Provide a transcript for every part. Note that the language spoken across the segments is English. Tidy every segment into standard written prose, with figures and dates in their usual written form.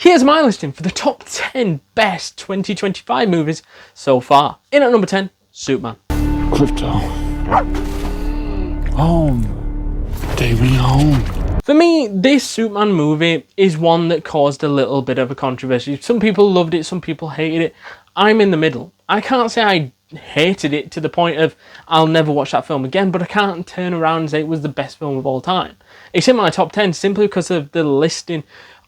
Here's my listing for the top 10 best 2025 movies so far. In at number 10, Superman. Crypto. Home. Take me home. For me, this Superman movie is one that caused a little bit of a controversy. Some people loved it, some people hated it. I'm in the middle. I can't say I hated it to the point of I'll never watch that film again, but I can't turn around and say it was the best film of all time. It's in my top 10 simply because of the listing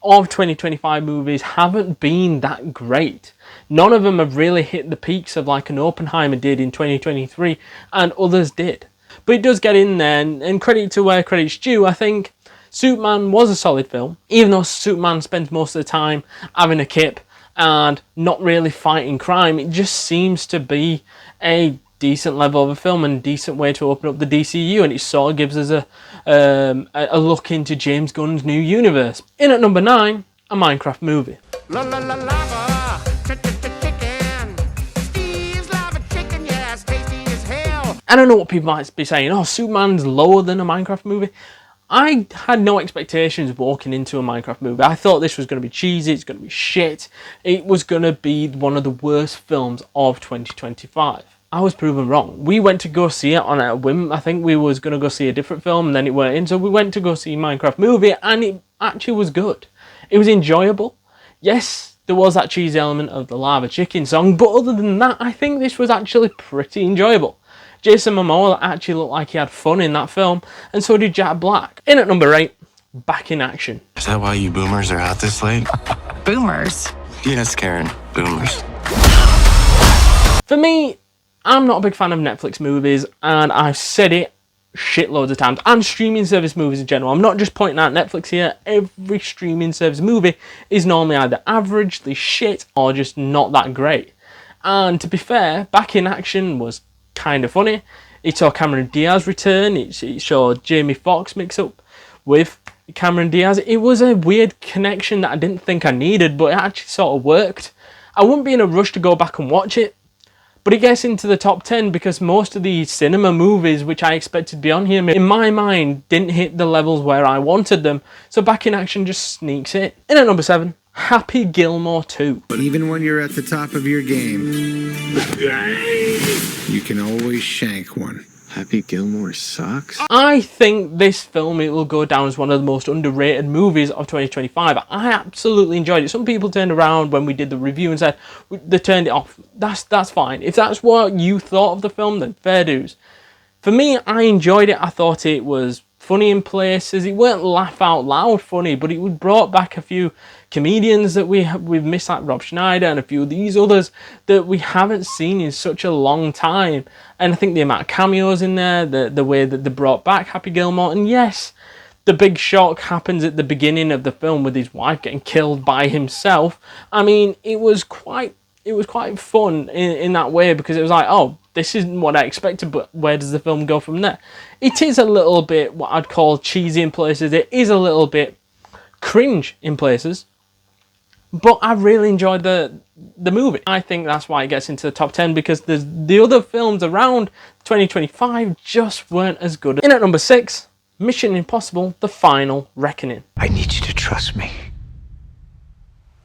of 2025 movies haven't been that great. None of them have really hit the peaks of like an Oppenheimer did in 2023, and others did. But it does get in there, and credit to where credit's due. I think Superman was a solid film, even though Superman spends most of the time having a kip and not really fighting crime. It just seems to be a decent level of a film and decent way to open up the DCU, and it sort of gives us a look into James Gunn's new universe. In at number 9, a Minecraft movie. La la la lava, chicken. Steve's lava chicken, yes, tasty as hell. I don't know what people might be saying, oh, Superman's lower than a Minecraft movie. I had no expectations walking into a Minecraft movie. I thought this was going to be cheesy, it's going to be shit. It was going to be one of the worst films of 2025. I was proven wrong. We went to go see it on a whim. I think we was going to go see a different film and then it weren't in. So we went to go see Minecraft movie and it actually was good. It was enjoyable. Yes, there was that cheesy element of the lava chicken song. But other than that, I think this was actually pretty enjoyable. Jason Momoa actually looked like he had fun in that film. And so did Jack Black. In at number 8, Back in Action. Is that why you boomers are out this late? Boomers? Yes, Karen. Boomers. For me, I'm not a big fan of Netflix movies, and I've said it shitloads of times, and streaming service movies in general. I'm not just pointing out Netflix here. Every streaming service movie is normally either averagely shit or just not that great. And to be fair, Back in Action was kind of funny. It saw Cameron Diaz return. It saw Jamie Foxx mix up with Cameron Diaz. It was a weird connection that I didn't think I needed, but it actually sort of worked. I wouldn't be in a rush to go back and watch it, but it gets into the top 10 because most of the cinema movies which I expected to be on here, in my mind, didn't hit the levels where I wanted them. So Back in Action just sneaks in. In at number 7, Happy Gilmore 2. Even when you're at the top of your game, you can always shank one. Happy Gilmore sucks? I think this film, it will go down as one of the most underrated movies of 2025. I absolutely enjoyed it. Some people turned around when we did the review and said they turned it off. That's fine. If that's what you thought of the film, then fair dues. For me, I enjoyed it. I thought it was funny in places. It weren't laugh out loud funny, but it brought back a few comedians that we've missed, like Rob Schneider and a few of these others that we haven't seen in such a long time. And I think the amount of cameos in there, the way that they brought back Happy Gilmore, and yes, the big shock happens at the beginning of the film with his wife getting killed by himself. I mean, it was quite fun in that way, because it was like, oh, this isn't what I expected, but where does the film go from there? It is a little bit what I'd call cheesy in places. It is a little bit cringe in places. But I really enjoyed the movie. I think that's why it gets into the top 10, because the other films around 2025 just weren't as good. In at number 6, Mission Impossible: The Final Reckoning. I need you to trust me.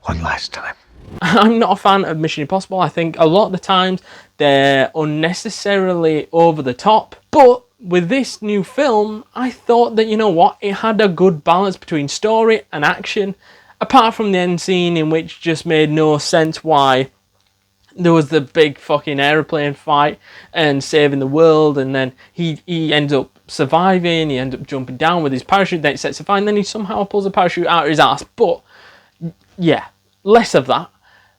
One last time. I'm not a fan of Mission Impossible. I think a lot of the times they're unnecessarily over the top. But with this new film, I thought that, you know what, it had a good balance between story and action. Apart from the end scene, in which just made no sense why there was the big fucking aeroplane fight and saving the world, and then he ends up surviving, he ends up jumping down with his parachute, then it sets a fire, and then he somehow pulls a parachute out of his ass. But yeah, less of that.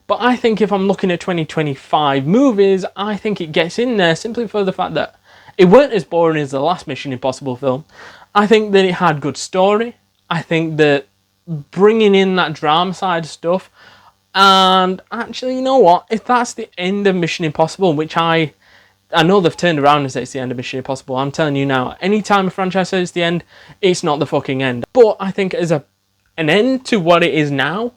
But I think if I'm looking at 2025 movies, I think it gets in there simply for the fact that it weren't as boring as the last Mission Impossible film. I think that it had good story. I think that bringing in that drama side of stuff, and actually, you know what, if that's the end of Mission Impossible, which I know they've turned around and said it's the end of Mission Impossible, I'm telling you now, anytime a franchise says it's the end, it's not the fucking end. But I think as an end to what it is now,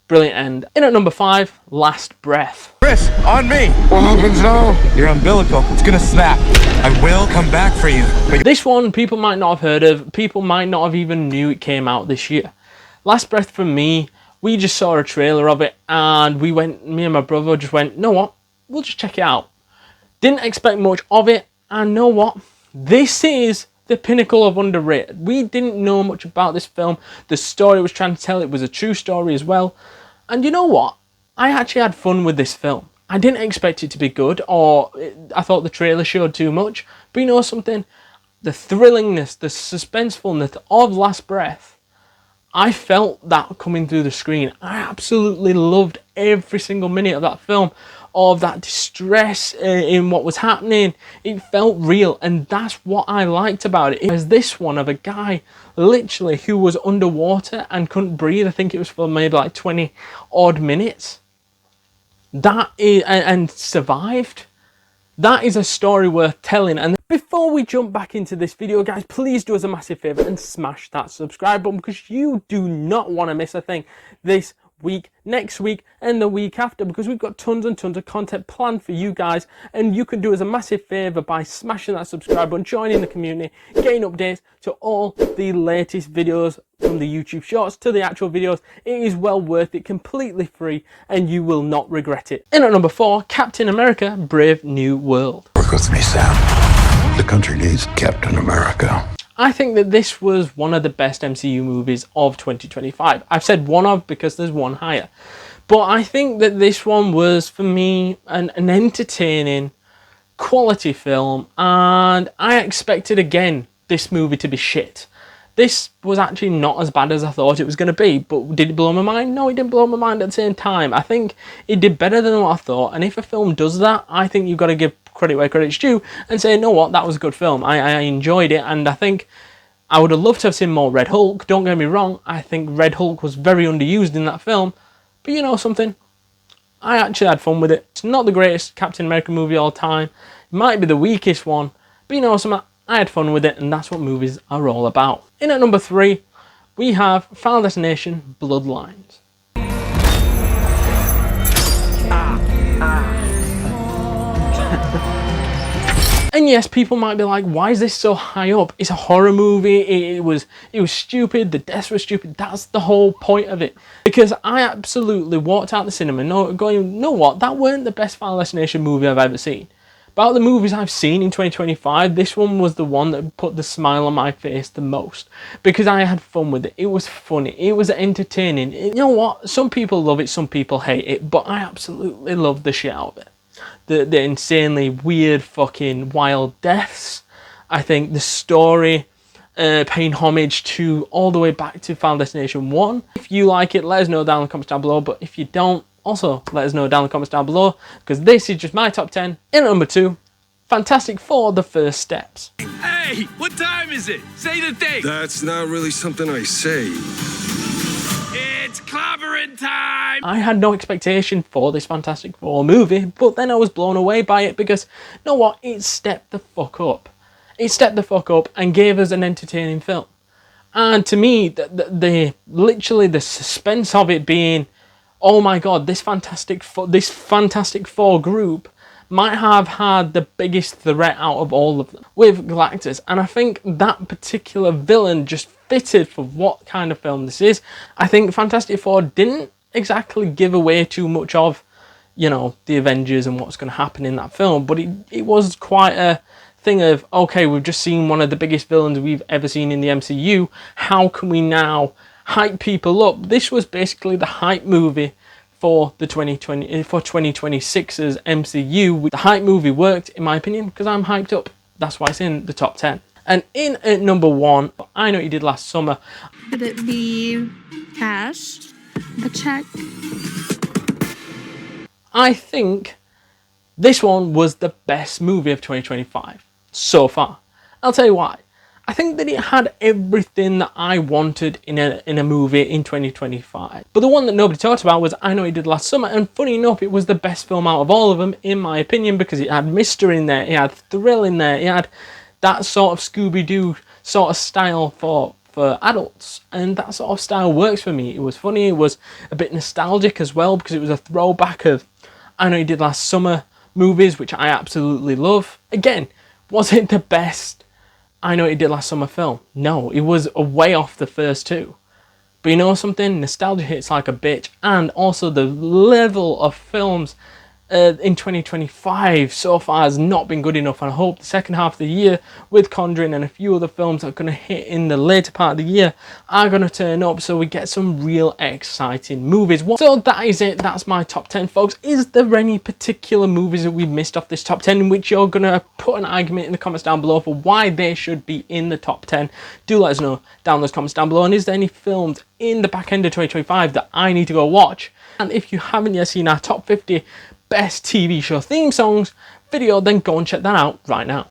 brilliant end. In at number 5, Last Breath. Chris, on me. What happens now? Your umbilical, it's gonna snap. I will come back for you. But This one, people might not have heard of, people might not have even knew it came out this year. Last Breath for me We just saw a trailer of it and me and my brother just went, know what, we'll just check it out. Didn't expect much of it, and know what, this is the pinnacle of underrated. We didn't know much about this film. The story it was trying to tell, it was a true story as well. And you know what, I actually had fun with this film. I didn't expect it to be good, or I thought the trailer showed too much. But you know something? The thrillingness, the suspensefulness of Last Breath, I felt that coming through the screen. I absolutely loved every single minute of that film, of that distress in what was happening. It felt real, and that's what I liked about it. It was this one of a guy literally who was underwater and couldn't breathe. I think it was for maybe like 20 odd minutes. That is, and survived. That is a story worth telling. And before we jump back into this video, guys, please do us a massive favor and smash that subscribe button, because you do not want to miss a thing this week, next week, and the week after, because we've got tons and tons of content planned for you guys. And you can do us a massive favor by smashing that subscribe button, joining the community, getting updates to all the latest videos, from the YouTube shorts to the actual videos. It is well worth it, completely free, and you will not regret it. In at number 4, Captain America: Brave New World. Work with me, Sam. The country needs Captain America. I think that this was one of the best MCU movies of 2025. I've said one of because there's one higher. But I think that this one was, for me, an entertaining, quality film. And I expected, again, this movie to be shit. This was actually not as bad as I thought it was going to be. But did it blow my mind? No, it didn't blow my mind at the same time. I think it did better than what I thought. And if a film does that, I think you've got to give credit where credit's due and say, you know what, that was a good film. I enjoyed it, and I think I would have loved to have seen more Red Hulk. Don't get me wrong, I think Red Hulk was very underused in that film, but you know something, I actually had fun with it. It's not the greatest Captain America movie of all time, it might be the weakest one, but you know something, I had fun with it, and that's what movies are all about. In at number 3, we have Final Destination: Bloodlines. And yes, people might be like, why is this so high up? It's a horror movie, it was stupid, the deaths were stupid. That's the whole point of it. Because I absolutely walked out the cinema going, you know what, that weren't the best Final Destination movie I've ever seen. But out of the movies I've seen in 2025, this one was the one that put the smile on my face the most. Because I had fun with it, it was funny, it was entertaining. You know what, some people love it, some people hate it, but I absolutely loved the shit out of it. The insanely weird fucking wild deaths. I think the story paying homage to all the way back to Final Destination 1. If you like it, let us know down in the comments down below, but if you don't, also let us know down in the comments down below, because this is just my top 10. In at number 2, Fantastic Four: The First Steps. Hey, what time is it? Say the date. That's not really something I say. It's clobbering time. I had no expectation for this Fantastic Four movie, but then I was blown away by it because, you know what, it stepped the fuck up. It stepped the fuck up and gave us an entertaining film. And to me, literally the suspense of it being, oh my god, this Fantastic Four group might have had the biggest threat out of all of them with Galactus. And I think that particular villain just fitted for what kind of film this is. I think Fantastic Four didn't exactly give away too much of, you know, the Avengers and what's going to happen in that film, but it was quite a thing of, okay, we've just seen one of the biggest villains we've ever seen in the MCU, how can we now hype people up? This was basically the hype movie for the 2026's MCU. The hype movie worked, in my opinion, because I'm hyped up. That's why it's in the top 10. And in at number 1, I Know What You Did Last Summer. Could it be cash? A check? I think this one was the best movie of 2025 so far. I'll tell you why. I think that it had everything that I wanted in a movie in 2025. But the one that nobody talked about was I Know What You Did Last Summer, and funny enough, it was the best film out of all of them, in my opinion, because it had mystery in there, it had thrill in there, it had that sort of Scooby-Doo sort of style for adults, and that sort of style works for me. It was funny, it was a bit nostalgic as well, because it was a throwback of I Know What You Did Last Summer movies, which I absolutely love. Again, was it the best I Know What You Did Last Summer film? No, it was way off the first two. But you know something? Nostalgia hits like a bitch, and also the level of films in 2025 so far has not been good enough, and I hope the second half of the year with Conjuring and a few other films that are going to hit in the later part of the year are going to turn up, so we get some real exciting movies. So that is it. That's my top 10, folks. Is there any particular movies that we've missed off this top 10 in which you're going to put an argument in the comments down below for why they should be in the top 10? Do let us know down in those comments down below. And is there any films in the back end of 2025 that I need to go watch? And if you haven't yet seen our top 50 best TV show theme songs video, then go and check that out right now.